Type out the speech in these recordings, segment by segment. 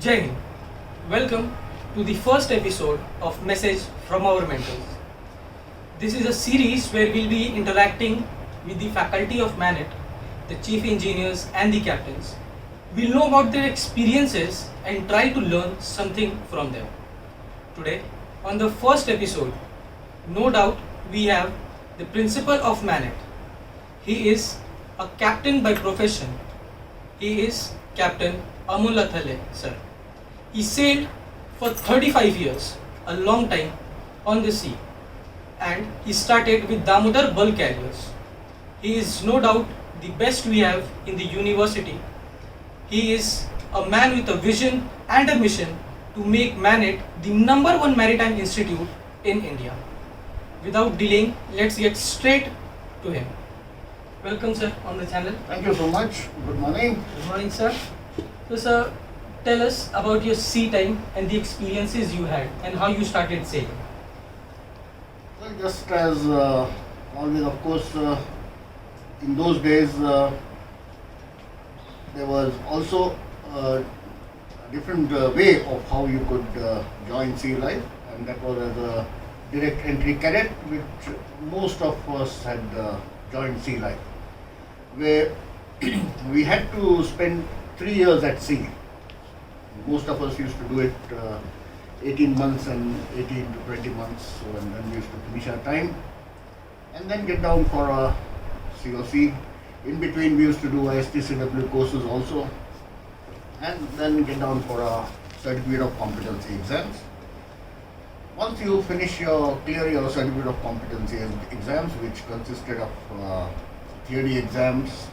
Jai Hind. Welcome to the first episode of Message from Our Mentors. This is a series where we'll be interacting with the faculty of MANET, the chief engineers and the captains. We'll know about their experiences and try to learn something from them. Today, on the first episode, no doubt we have the Principal of MANET. He is a captain by profession. He is Captain Amol Athalye, sir. He sailed for 35 years, a long time, on the sea. And he started with Damodar bulk carriers. He is no doubt the best we have in the university. He is a man with a vision and a mission to make MANET the #1 maritime institute in India. Without delaying, let's get straight to him. Welcome, sir, on the channel. Thank you so much. Good morning. Good morning, sir. So, sir, tell us about your sea time and the experiences you had and how you started sailing. Well, just as always, of course, in those days, there was also a different way of how you could join sea life, and that was as a direct entry cadet, which most of us had joined sea life, where we had to spend 3 years at sea. Most of us used to do it 18 months and 18 to 20 months, so, and then we used to finish our time and then get down for a COC. In between we used to do STCW courses also, and then get down for a certificate of competency exams. Once you clear your certificate of competency exams, which consisted of theory exams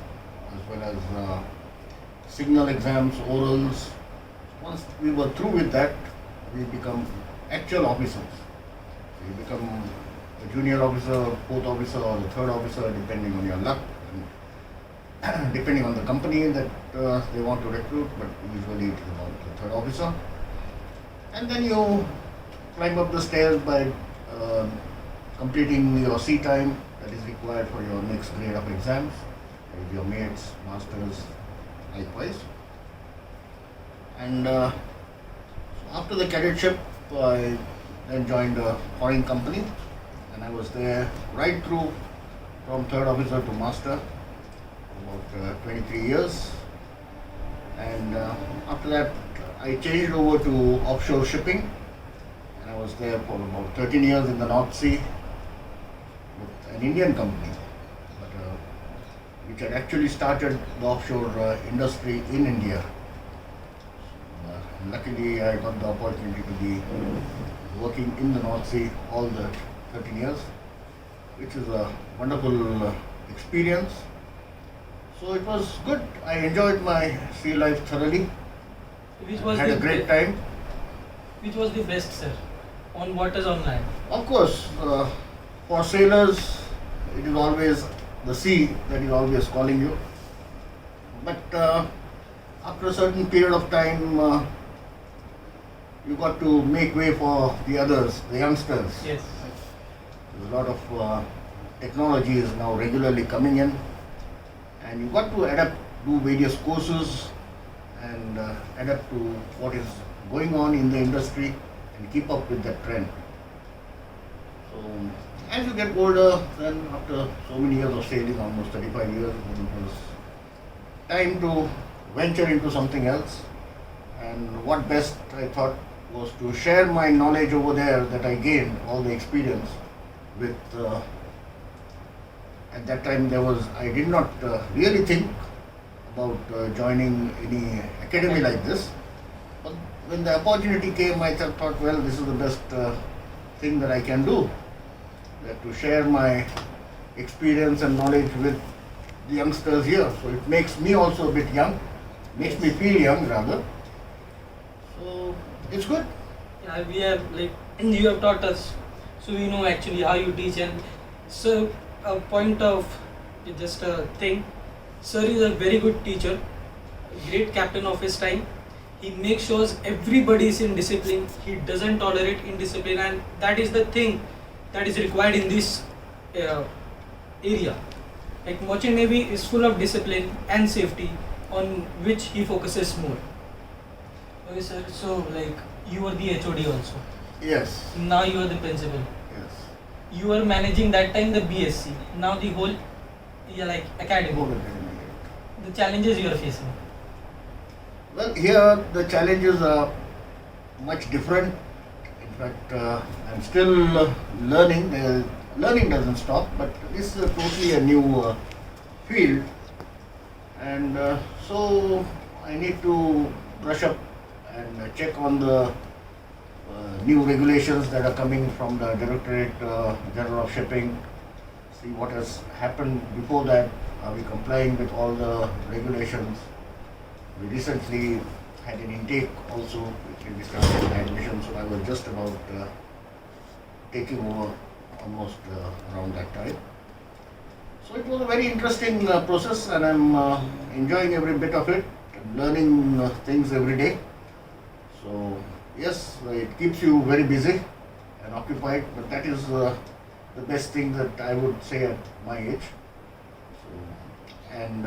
as well as signal exams, orals. Once we were through with that, we become actual officers. You become a junior officer, fourth officer, or the third officer, depending on your luck, and depending on the company that they want to recruit, but usually it is about the third officer. And then you climb up the stairs by completing your sea time that is required for your next grade of exams, with your mates, masters, likewise. And so after the cadetship, I then joined a foreign company, and I was there right through from third officer to master, about 23 years. And after that, I changed over to offshore shipping, and I was there for about 13 years in the North Sea with an Indian company, but which had actually started the offshore industry in India. Luckily, I got the opportunity to be working in the North Sea all the 13 years, which is a wonderful experience. So it was good. I enjoyed my sea life thoroughly. Which was Had a great time. Which was the best, sir? On waters, on land? Of course, for sailors, it is always the sea that is always calling you. But after a certain period of time, you got to make way for the others, the youngsters. Yes. There's a lot of technology is now regularly coming in, and you got to adapt, do various courses, and adapt to what is going on in the industry and keep up with that trend. So as you get older, then after so many years of sailing, almost 35 years, it was time to venture into something else. And what best, I thought, was to share my knowledge over there that I gained, all the experience with, at that time I did not really think about joining any academy like this. But when the opportunity came, I thought, well, this is the best thing that I can do, that to share my experience and knowledge with the youngsters here. So it makes me also a bit young, makes me feel young rather. So it's good. Yeah, we have you have taught us, so we know actually how you teach. And so a point of just a thing, sir is a very good teacher, great captain of his time. He makes sure everybody is in discipline. He doesn't tolerate indiscipline, and that is the thing that is required in this area. Like merchant navy is full of discipline and safety, on which he focuses more. Okay, sir. So, like, you were the HOD also. Yes, Now you are the principal. yes. You were managing that time the BSc. Now the whole, yeah, like academy. Whole academy. The challenges you are facing. Well, here the challenges are much different. In fact, I'm still learning. Learning doesn't stop, but this is totally a new field, and so I need to brush up and check on the new regulations that are coming from the Directorate General of Shipping. See what has happened before that. Are we complying with all the regulations? We recently had an intake also, which we discussed in admission, so I was just about taking over almost around that time. So it was a very interesting process, and I'm enjoying every bit of it. I'm learning things every day. So yes, it keeps you very busy and occupied, but that is the best thing that I would say at my age. So, and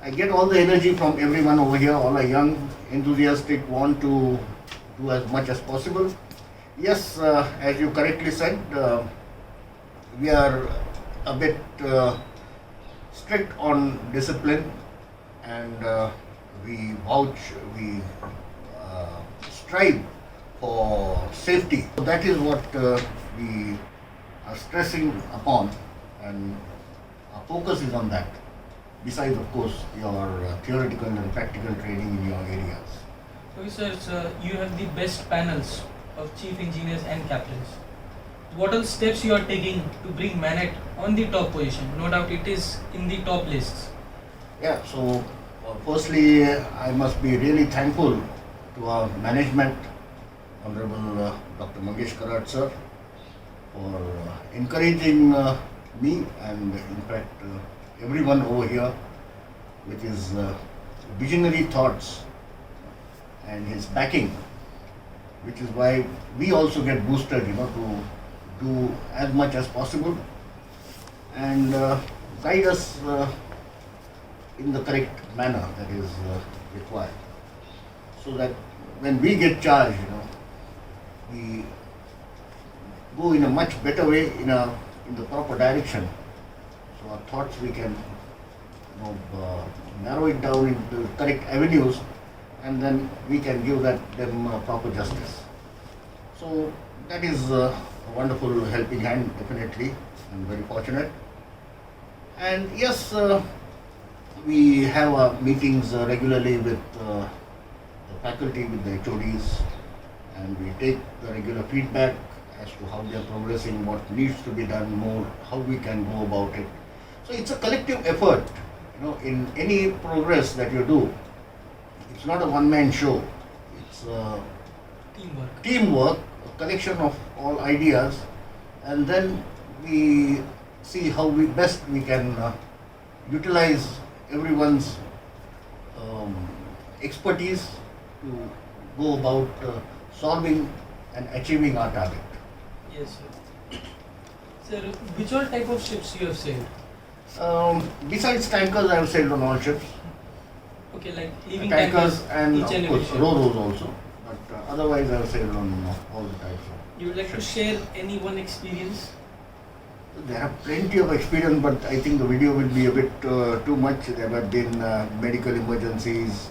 I get all the energy from everyone over here. All are young, enthusiastic, want to do as much as possible. Yes, as you correctly said, we are a bit strict on discipline, and we strive for safety. So that is what we are stressing upon, and our focus is on that. Besides, of course, your theoretical and practical training in your areas. Okay, sir. So you have the best panels of chief engineers and captains. What all steps you are taking to bring MANET on the top position? No doubt it is in the top lists. Yeah, so firstly, I must be really thankful to our management, Honorable Dr. Mangesh Karat sir, for encouraging me and in fact everyone over here with his visionary thoughts and his backing, which is why we also get boosted, to do as much as possible and guide us in the correct manner that is required, so that when we get charged, we go in a much better way in the proper direction. So our thoughts we can narrow it down into correct avenues, and then we can give them proper justice. So that is a wonderful helping hand, definitely. I'm very fortunate. And yes, we have meetings regularly with the faculty, with the HODs, and we take the regular feedback as to how they are progressing, what needs to be done more, how we can go about it. So it's a collective effort, in any progress that you do. It's not a one-man show. It's a teamwork, a collection of all ideas, and then we see how we can utilize everyone's expertise to go about solving and achieving our target. Yes, sir. Sir, which all type of ships you have sailed? Besides tankers, I have sailed on all ships. Okay, like leaving Tankers and each of and course every ship. ro-ros also. But otherwise, I have sailed on all the types of. You would like to share any one experience? There are plenty of experience, but I think the video will be a bit too much. There have been medical emergencies,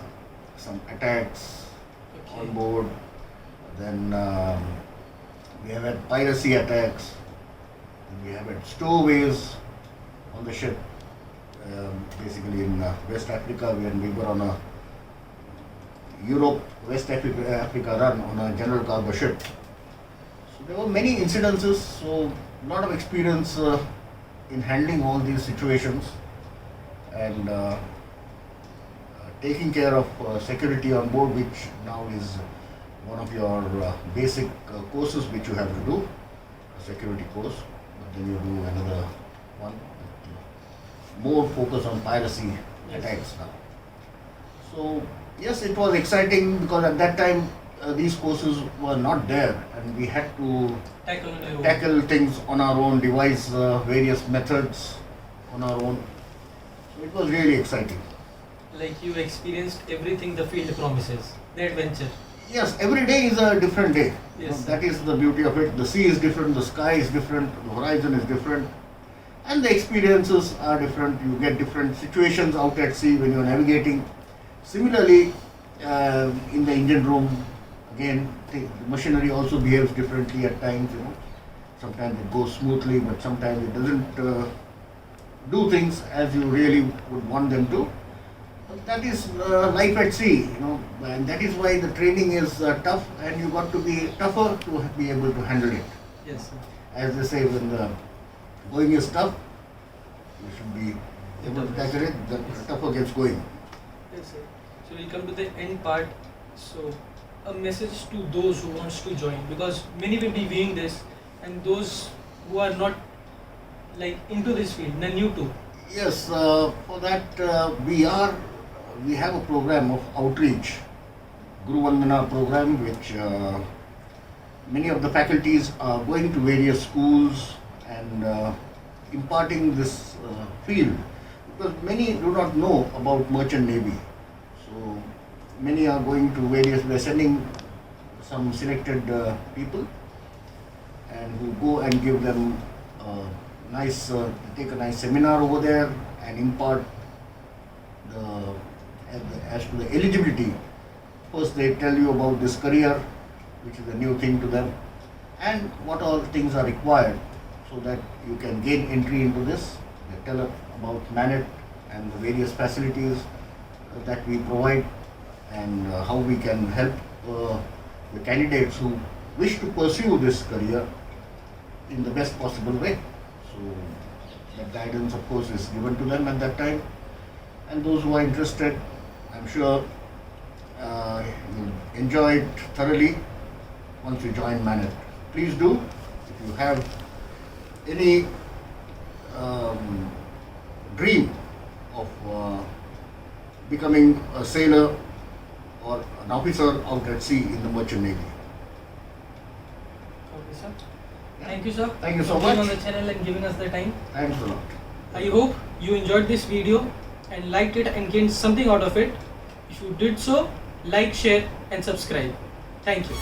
some attacks on board. Then we have had piracy attacks. Then we have had stowaways on the ship. Basically in West Africa, when we were on a West Africa run on a general cargo ship. So there were many incidences, so a lot of experience in handling all these situations and taking care of security on board, which now is one of your basic courses which you have to do, a security course, but then you do another one. More focus on piracy attacks now. So yes, it was exciting because at that time these courses were not there, and we had to tackle things on our own, devise various methods on our own. So it was really exciting. Like you experienced everything the field promises, the adventure. Yes, every day is a different day. Yes. That is the beauty of it. The sea is different, the sky is different, the horizon is different, and the experiences are different. You get different situations out at sea when you're navigating. Similarly, in the engine room, again, the machinery also behaves differently at times. Sometimes it goes smoothly, but sometimes it doesn't do things as you really would want them to. But that is life at sea, and that is why the training is tough, and you got to be tougher to be able to handle it. Yes, sir. As they say, when the going is tough, you should be able to tackle it. The tougher gets going. Yes, sir. So we'll come to the end part. So a message to those who wants to join, because many will be viewing this, and those who are not like into this field, they're new to. Yes, for that we have a program of outreach, Guru Vandana program, which many of the faculties are going to various schools and imparting this field, because many do not know about merchant navy. So many are going to various, we are sending some selected people, and who go and give them take a nice seminar over there and impart as to the eligibility. First they tell you about this career, which is a new thing to them, and what all things are required so that you can gain entry into this. They tell us about MANET and the various facilities that we provide, and how we can help the candidates who wish to pursue this career in the best possible way. So that guidance, of course, is given to them at that time, and those who are interested, I'm sure you'll enjoy it thoroughly once you join MANET. Please do. If you have any dream of becoming a sailor or an officer out at sea in the merchant navy. Okay, sir. Thank you, sir. Thank you so for being much. on the channel and giving us the time. Thanks a lot. I hope you enjoyed this video and liked it and gained something out of it. If you did so, like, share and subscribe. Thank you.